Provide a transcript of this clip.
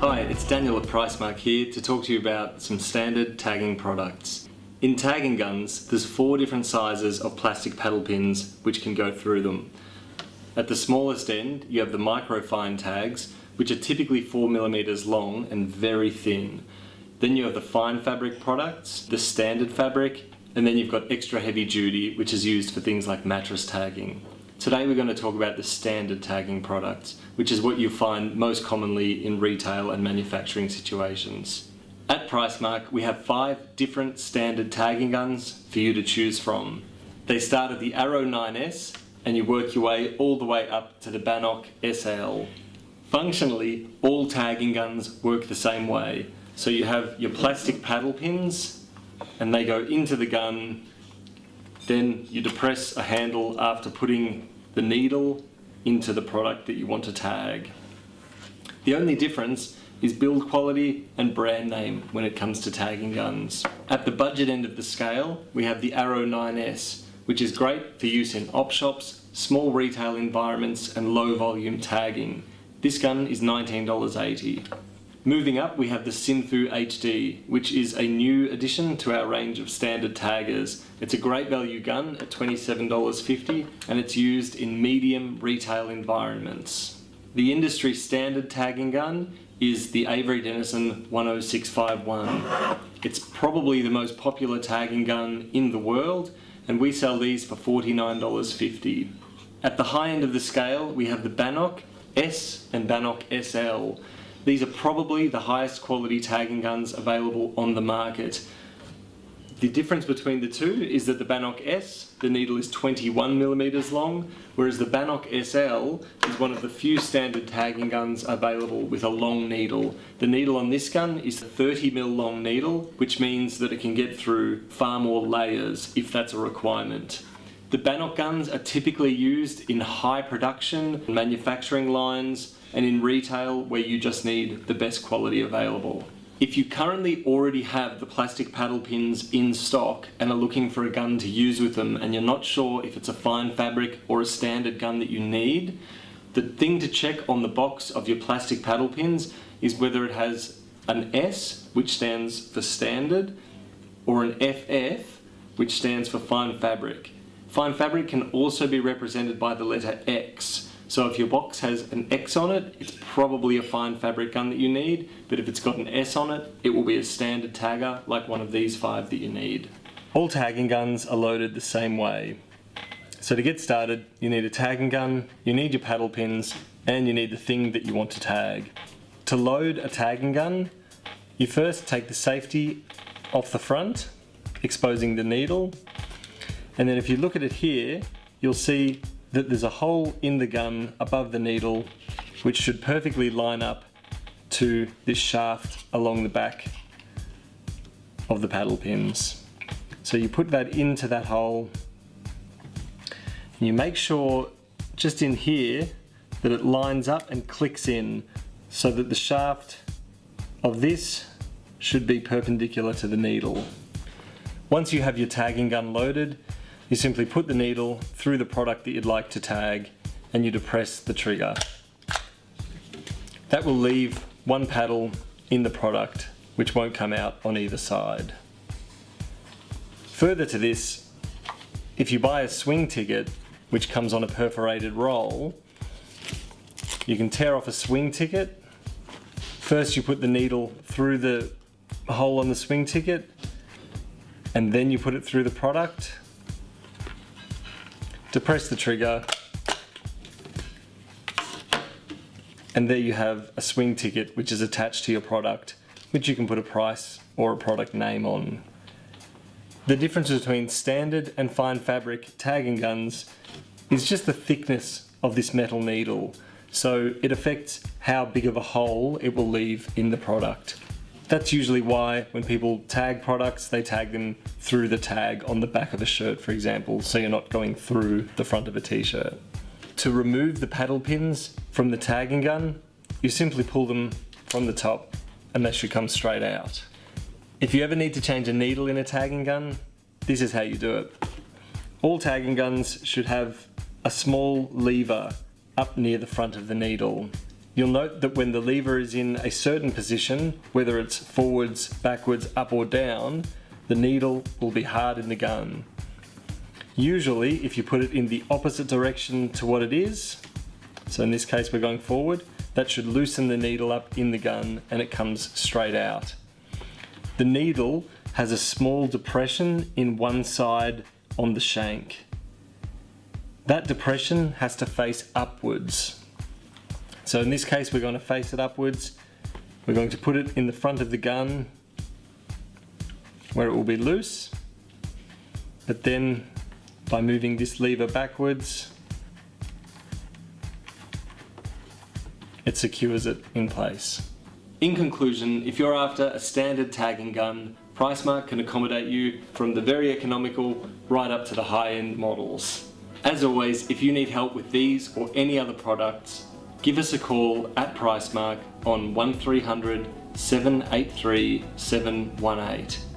Hi, it's Daniel at Pricemark here to talk to you about some standard tagging products. In tagging guns, there's 4 different sizes of plastic paddle pins which can go through them. At the smallest end, you have the microfine tags, which are typically 4mm long and very thin. Then you have the fine fabric products, the standard fabric, and then you've got extra heavy duty, which is used for things like mattress tagging. Today we're going to talk about the standard tagging products, which is what you find most commonly in retail and manufacturing situations. At Pricemark, we have 5 different standard tagging guns for you to choose from. They start at the Arrow 9S and you work your way all the way up to the Bannock SL. Functionally, all tagging guns work the same way. So you have your plastic paddle pins and they go into the gun. Then you depress a handle after putting the needle into the product that you want to tag. The only difference is build quality and brand name when it comes to tagging guns. At the budget end of the scale, we have the Arrow 9S, which is great for use in op shops, small retail environments and low volume tagging. This gun is $19.80. Moving up, we have the Synfu HD, which is a new addition to our range of standard taggers. It's a great value gun at $27.50 and it's used in medium retail environments. The industry standard tagging gun is the Avery Dennison 10651. It's probably the most popular tagging gun in the world and we sell these for $49.50. At the high end of the scale, we have the Bannock S and Bannock SL. These are probably the highest quality tagging guns available on the market. The difference between the two is that the Bannock S, the needle is 21mm long, whereas the Bannock SL is one of the few standard tagging guns available with a long needle. The needle on this gun is a 30mm long needle, which means that it can get through far more layers if that's a requirement. The Bannock guns are typically used in high production manufacturing lines and in retail where you just need the best quality available. If you currently already have the plastic paddle pins in stock and are looking for a gun to use with them and you're not sure if it's a fine fabric or a standard gun that you need, the thing to check on the box of your plastic paddle pins is whether it has an S, which stands for standard, or an FF, which stands for fine fabric. Fine fabric can also be represented by the letter X. So if your box has an X on it, it's probably a fine fabric gun that you need, but if it's got an S on it, it will be a standard tagger like one of these 5 that you need. All tagging guns are loaded the same way. So to get started, you need a tagging gun, you need your paddle pins, and you need the thing that you want to tag. To load a tagging gun, you first take the safety off the front, exposing the needle, and then if you look at it here, you'll see that there's a hole in the gun above the needle which should perfectly line up to this shaft along the back of the paddle pins. So you put that into that hole and you make sure just in here that it lines up and clicks in so that the shaft of this should be perpendicular to the needle. Once you have your tagging gun loaded, you simply put the needle through the product that you'd like to tag and you depress the trigger. That will leave one paddle in the product which won't come out on either side. Further to this, if you buy a swing ticket which comes on a perforated roll, you can tear off a swing ticket. First you put the needle through the hole on the swing ticket and then you put it through the product. Depress the trigger, and there you have a swing ticket which is attached to your product, which you can put a price or a product name on. The difference between standard and fine fabric tagging guns is just the thickness of this metal needle, so it affects how big of a hole it will leave in the product. That's usually why when people tag products, they tag them through the tag on the back of a shirt, for example, so you're not going through the front of a t-shirt. To remove the paddle pins from the tagging gun, you simply pull them from the top and they should come straight out. If you ever need to change a needle in a tagging gun, this is how you do it. All tagging guns should have a small lever up near the front of the needle. You'll note that when the lever is in a certain position, whether it's forwards, backwards, up or down, the needle will be hard in the gun. Usually, if you put it in the opposite direction to what it is, so in this case we're going forward, that should loosen the needle up in the gun and it comes straight out. The needle has a small depression in one side on the shank. That depression has to face upwards. So in this case we're going to face it upwards. We're going to put it in the front of the gun where it will be loose, but then by moving this lever backwards, it secures it in place. In conclusion, if you're after a standard tagging gun, PriceMark can accommodate you from the very economical right up to the high-end models. As always, if you need help with these or any other products, give us a call at PriceMark on 1300 783 718.